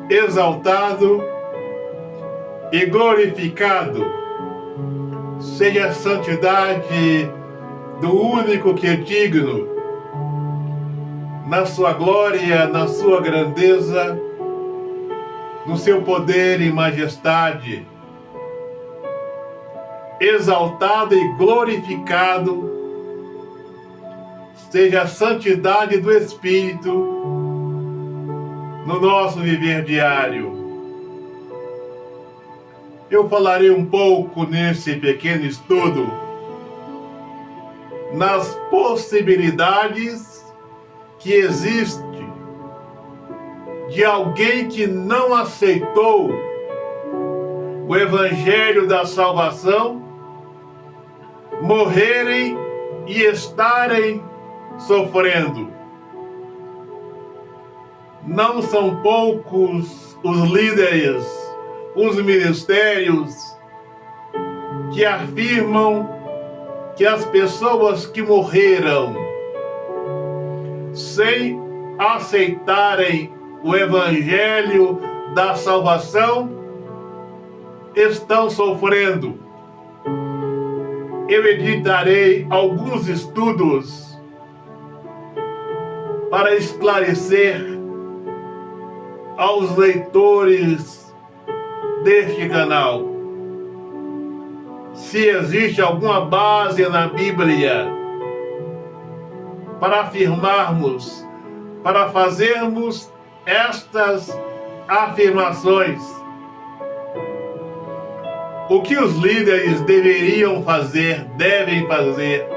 exaltado e glorificado seja a santidade do único que é digno, na sua glória, na sua grandeza, no seu poder e majestade. Exaltado e glorificado seja a santidade do Espírito no nosso viver diário. Eu falarei um pouco nesse pequeno estudo nas possibilidades que existem de alguém que não aceitou o Evangelho da salvação morrerem e estarem sofrendo. Não são poucos os líderes, os ministérios que afirmam que as pessoas que morreram sem aceitarem o Evangelho da salvação estão sofrendo. Eu editarei alguns estudos para esclarecer aos leitores deste canal se existe alguma base na Bíblia para afirmarmos, para fazermos estas afirmações. O que os líderes deveriam fazer, devem fazer,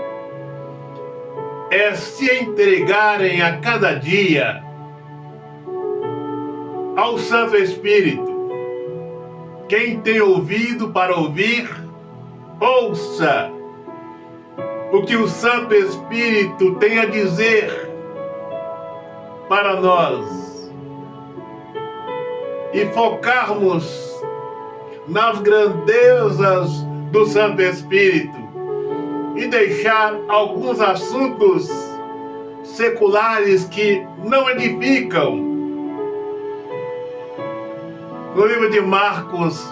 é se entregarem a cada dia ao Santo Espírito. Quem tem ouvido para ouvir, ouça o que o Santo Espírito tem a dizer para nós e focarmos nas grandezas do Santo Espírito e deixar alguns assuntos seculares que não edificam. No livro de Marcos,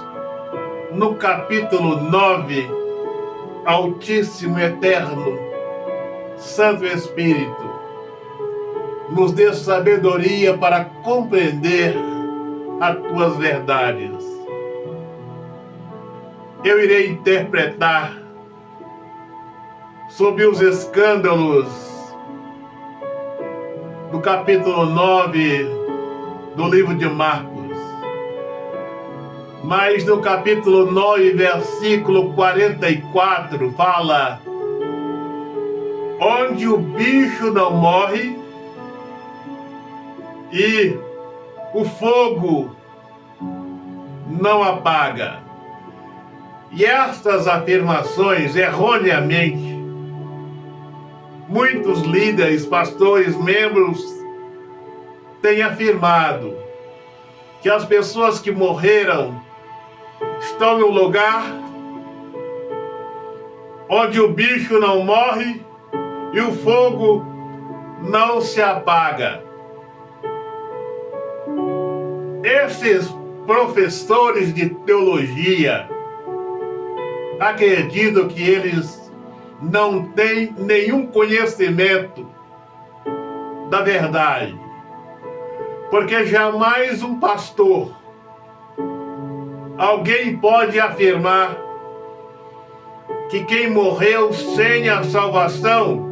no capítulo 9, Altíssimo Eterno, Santo Espírito, nos dê sabedoria para compreender as tuas verdades. Eu irei interpretar sobre os escândalos do capítulo 9 do livro de Marcos. Mas no capítulo 9, versículo 44, fala: onde o bicho não morre e o fogo não apaga. E estas afirmações, erroneamente, muitos líderes, pastores, membros têm afirmado que as pessoas que morreram estão no lugar onde o bicho não morre e o fogo não se apaga. Esses professores de teologia acreditam que eles não têm nenhum conhecimento da verdade, porque jamais um pastor, alguém pode afirmar que quem morreu sem a salvação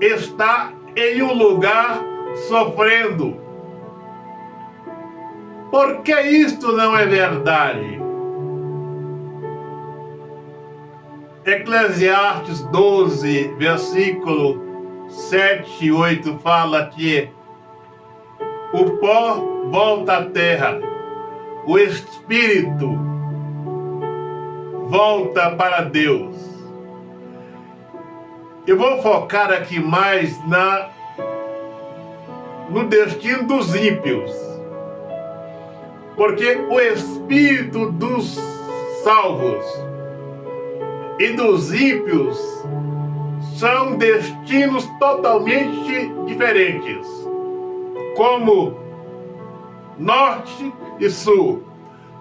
está em um lugar sofrendo. Porque isto não é verdade. Eclesiastes 12, versículo 7 e 8 fala que o pó volta à terra, o espírito volta para Deus. Eu vou focar aqui mais no destino dos ímpios, porque o espírito dos salvos e dos ímpios são destinos totalmente diferentes. Como norte e sul,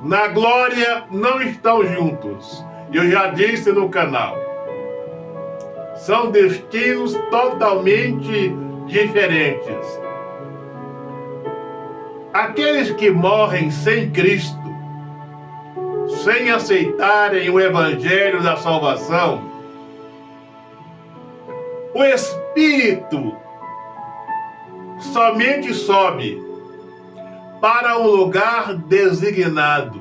na glória não estão juntos. Eu já disse no canal. São destinos totalmente diferentes. Aqueles que morrem sem Cristo, sem aceitarem o Evangelho da salvação, o Espírito somente sobe para um lugar designado.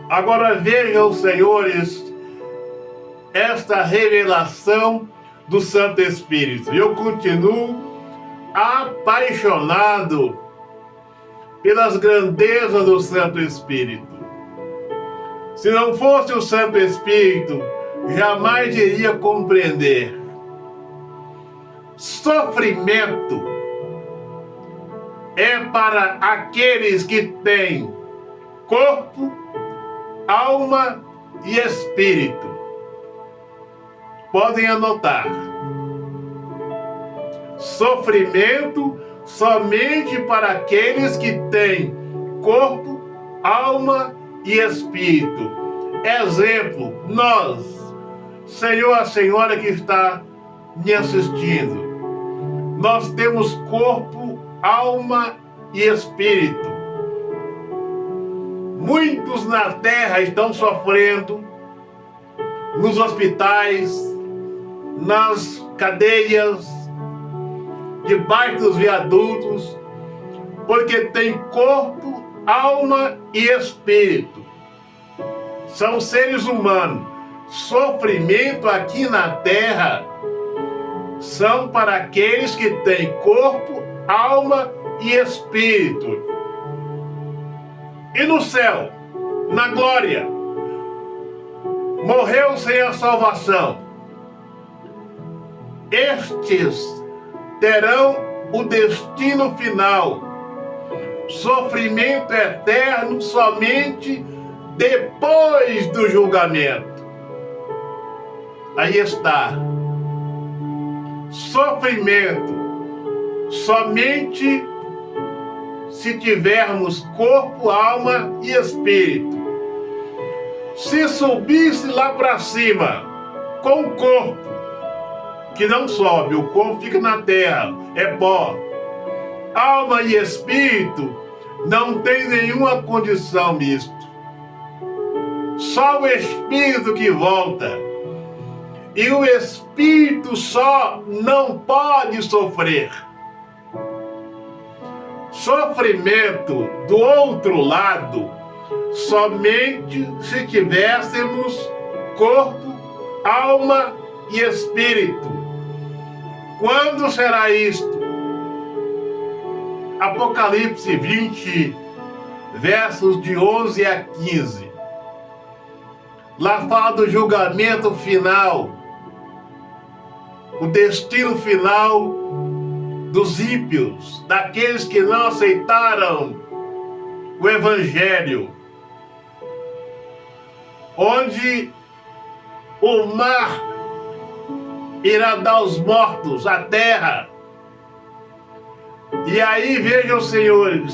Agora vejam, senhores, esta revelação do Santo Espírito. Eu continuo apaixonado pelas grandezas do Santo Espírito. Se não fosse o Santo Espírito, jamais iria compreender. Sofrimento é para aqueles que têm corpo, alma e espírito. Podem anotar. Sofrimento somente para aqueles que têm corpo, alma e espírito. Exemplo, nós, senhor, a senhora que está me assistindo, nós temos corpo, alma e espírito. Muitos na terra estão sofrendo, nos hospitais, nas cadeias, debaixo dos viadutos, porque tem corpo, alma e espírito. São seres humanos. Sofrimento aqui na terra são para aqueles que têm corpo, alma e espírito. E no céu, na glória, morreu sem a salvação. Estes terão o destino final, sofrimento eterno somente depois do julgamento. Aí está, sofrimento somente se tivermos corpo, alma e espírito. Se subisse lá para cima com o corpo, que não sobe, o corpo fica na terra, é pó. Alma e espírito não tem nenhuma condição mista. Só o espírito que volta. E o espírito só não pode sofrer. Sofrimento do outro lado, somente se tivéssemos corpo, alma e espírito. Quando será isto? Apocalipse 20, versos de 11 a 15. Lá fala do julgamento final, o destino final dos ímpios, daqueles que não aceitaram o Evangelho, onde o mar irá dar os mortos à terra. E aí, vejam, senhores,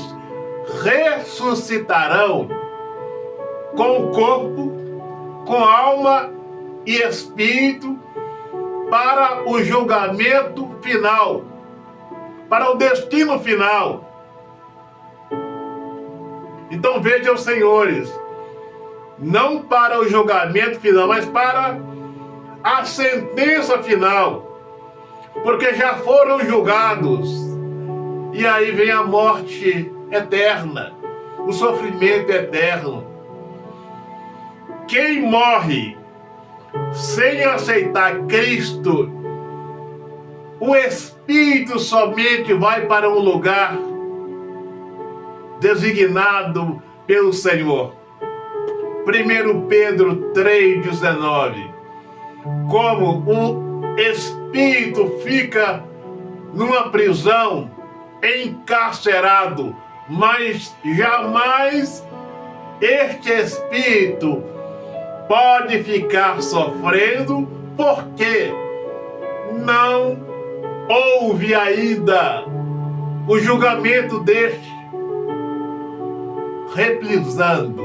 ressuscitarão com corpo, com alma e espírito para o julgamento final, para o destino final. Então vejam, senhores, não para o julgamento final, mas para a sentença final, porque já foram julgados. E aí vem a morte eterna, o sofrimento eterno. Quem morre sem aceitar Cristo, o Espírito somente vai para um lugar designado pelo Senhor. 1 Pedro 3,19. Como o Espírito fica numa prisão, encarcerado, mas jamais este Espírito pode ficar sofrendo, porque não houve ainda o julgamento deste, reprisando.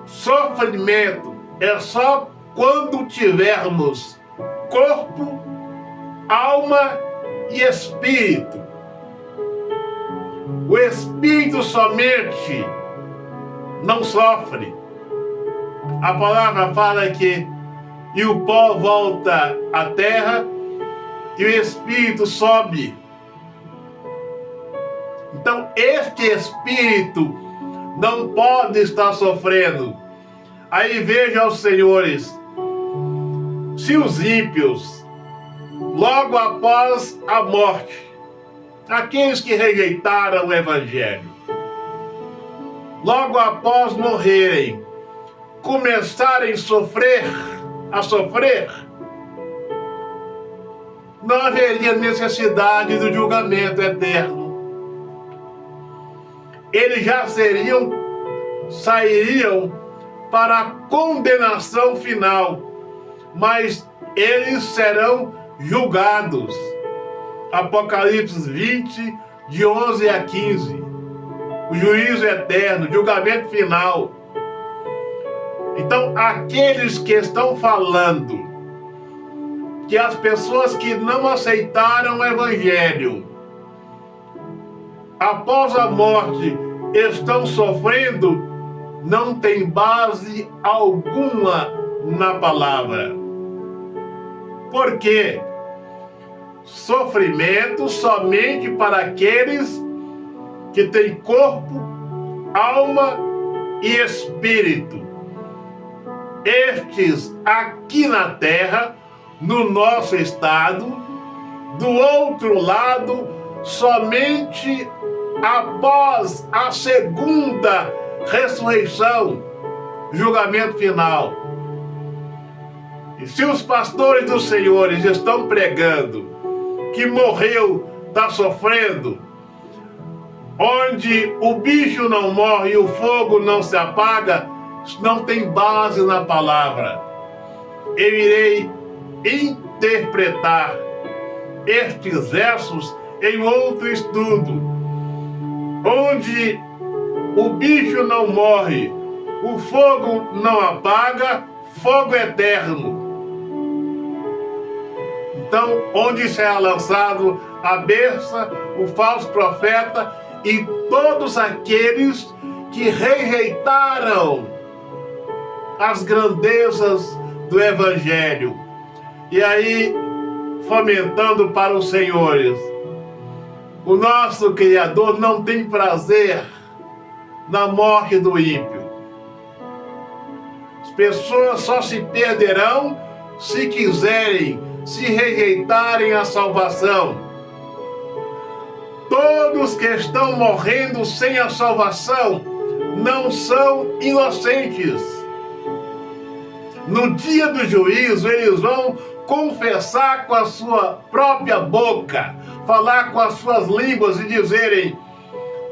Sofrimento é só quando tivermos corpo, alma e espírito. O espírito somente não sofre. A palavra fala que e o pó volta à terra e o espírito sobe. Então, este espírito não pode estar sofrendo. Aí vejam os senhores, se os ímpios, logo após a morte, aqueles que rejeitaram o Evangelho, logo após morrerem, começarem a sofrer, não haveria necessidade do julgamento eterno. Eles já sairiam para a condenação final, mas eles serão julgados. Apocalipse 20, de 11 a 15. O juízo eterno, julgamento final. Então, aqueles que estão falando que as pessoas que não aceitaram o Evangelho, após a morte, estão sofrendo, não tem base alguma na palavra. Por quê? Sofrimento somente para aqueles que têm corpo, alma e espírito. Estes aqui na terra, no nosso estado, do outro lado, somente após a segunda ressurreição, julgamento final. E se os pastores dos senhores estão pregando que morreu, está sofrendo, onde o bicho não morre e o fogo não se apaga, não tem base na palavra. Eu irei interpretar estes versos em outro estudo, onde o bicho não morre, o fogo não apaga, fogo eterno. Então, onde será lançado a besta, o falso profeta e todos aqueles que rejeitaram as grandezas do Evangelho. E aí, fomentando para os senhores, o nosso Criador não tem prazer na morte do ímpio. As pessoas só se perderão se quiserem, se rejeitarem a salvação. Todos que estão morrendo sem a salvação não são inocentes. No dia do juízo, eles vão confessar com a sua própria boca, falar com as suas línguas e dizerem: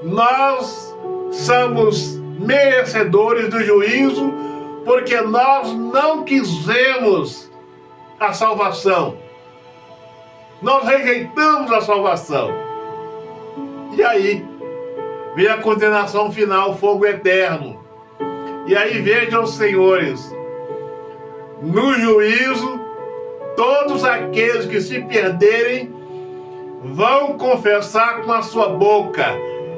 nós somos merecedores do juízo porque nós não quisemos a salvação. Nós rejeitamos a salvação. E aí vem a condenação final, fogo eterno. E aí vejam os senhores, no juízo, todos aqueles que se perderem vão confessar com a sua boca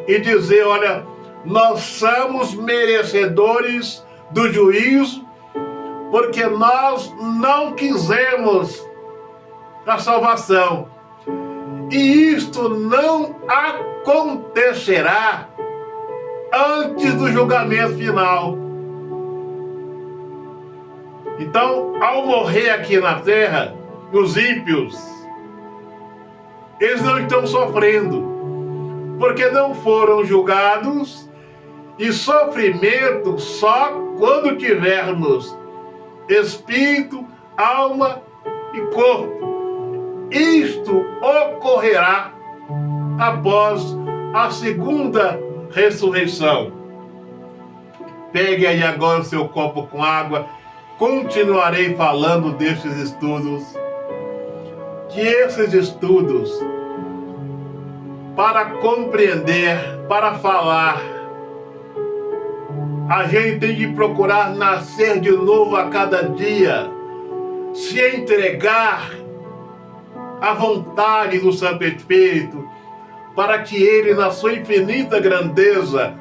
e dizer: olha, nós somos merecedores do juízo porque nós não quisemos a salvação. E isto não acontecerá antes do julgamento final. Então, ao morrer aqui na terra, os ímpios, eles não estão sofrendo, porque não foram julgados, e sofrimento só quando tivermos espírito, alma e corpo. Isto ocorrerá após a segunda ressurreição. Pegue aí agora o seu copo com água. Continuarei falando destes estudos. Que esses estudos para compreender, para falar, a gente tem que procurar nascer de novo a cada dia, se entregar à vontade do Santo Espírito, para que Ele, na sua infinita grandeza,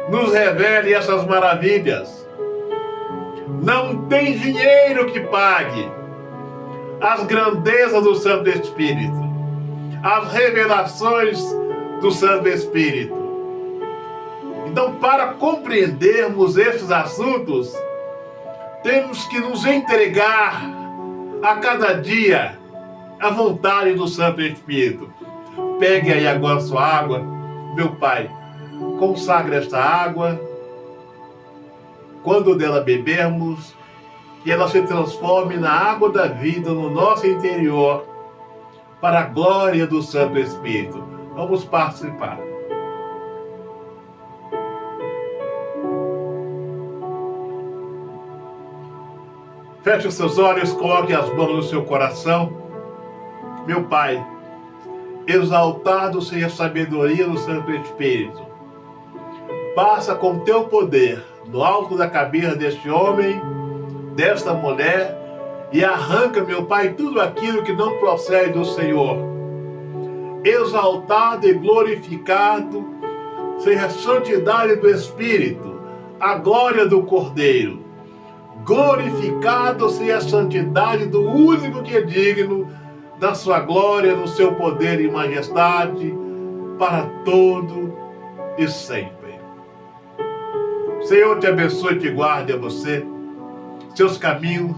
nos revele essas maravilhas. Não tem dinheiro que pague as grandezas do Santo Espírito, as revelações do Santo Espírito. Então, para compreendermos esses assuntos, temos que nos entregar a cada dia à vontade do Santo Espírito. Pegue aí agora sua água, meu Pai, consagre esta água. Quando dela bebermos, que ela se transforme na água da vida no nosso interior, para a glória do Santo Espírito. Vamos participar. Feche os seus olhos, coloque as mãos no seu coração. Meu Pai, exaltado seja a sabedoria do Santo Espírito. Passa com teu poder no alto da cabeça deste homem, desta mulher, e arranca, meu Pai, tudo aquilo que não procede do Senhor. Exaltado e glorificado seja a santidade do Espírito, a glória do Cordeiro. Glorificado seja a santidade do único que é digno da sua glória, do seu poder e majestade, para todo e sempre. Senhor, te abençoe e te guarde a você, seus caminhos,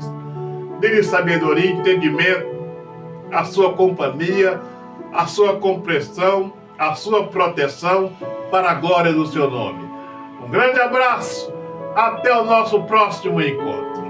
dê-lhe sabedoria e entendimento, a sua companhia, a sua compreensão, a sua proteção, para a glória do seu nome. Um grande abraço, até o nosso próximo encontro.